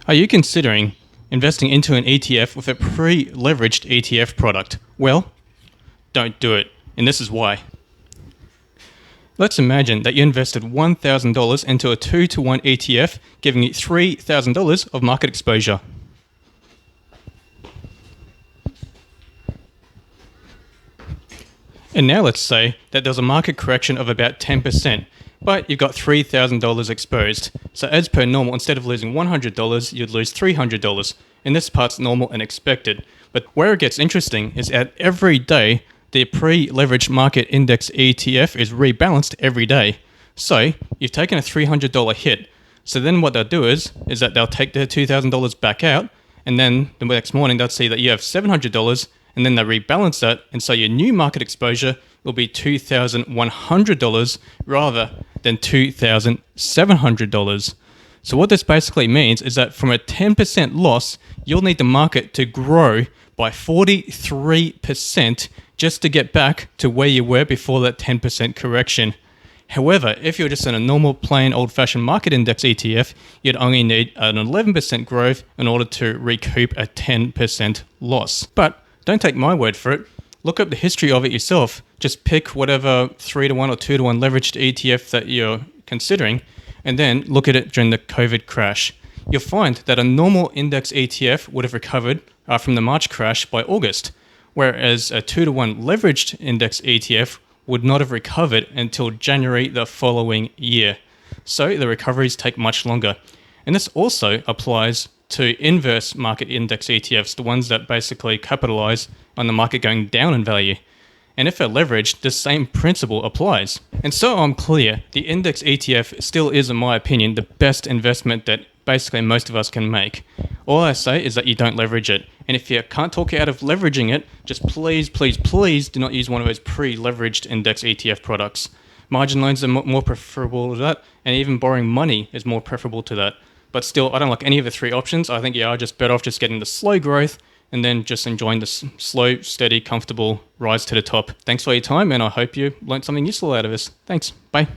Are you considering investing into an ETF with a pre-leveraged ETF product? Well, don't do it, and this is why. Let's imagine that you invested $1,000 into a 2-to-1 ETF, giving you $3,000 of market exposure. And now let's say that there's a market correction of about 10%, but you've got $3,000 exposed. So as per normal, instead of losing $100, you'd lose $300. And this part's normal and expected. But where it gets interesting is that every day, the pre-leveraged market index ETF is rebalanced every day. So you've taken a $300 hit. So then what they'll do is that they'll take their $2,000 back out, and then the next morning they'll see that you have $700, and then they rebalance that, and so your new market exposure will be $2,100 rather than $2,700. So what this basically means is that from a 10% loss, you'll need the market to grow by 43% just to get back to where you were before that 10% correction. However, if you're just in a normal plain old-fashioned market index ETF, you'd only need an 11% growth in order to recoup a 10% loss. But don't take my word for it. Look up the history of it yourself. Just pick whatever 3-to-1 or 2-to-1 leveraged ETF that you're considering, and then look at it during the COVID crash. You'll find that a normal index ETF would have recovered from the March crash by August, whereas a 2-to-1 leveraged index ETF would not have recovered until January the following year. So the recoveries take much longer. And this also applies to inverse market index ETFs, the ones that basically capitalize on the market going down in value. And if they're leveraged, the same principle applies. And so I'm clear, the index ETF still is, in my opinion, the best investment that basically most of us can make. All I say is that you don't leverage it. And if you can't talk you out of leveraging it, just please do not use one of those pre-leveraged index ETF products. Margin loans are more preferable to that, and even borrowing money is more preferable to that. But still, I don't like any of the three options. I think you are just better off just getting the slow growth and then just enjoying the slow, steady, comfortable rise to the top. Thanks for your time, and I hope you learned something useful out of this. Thanks. Bye.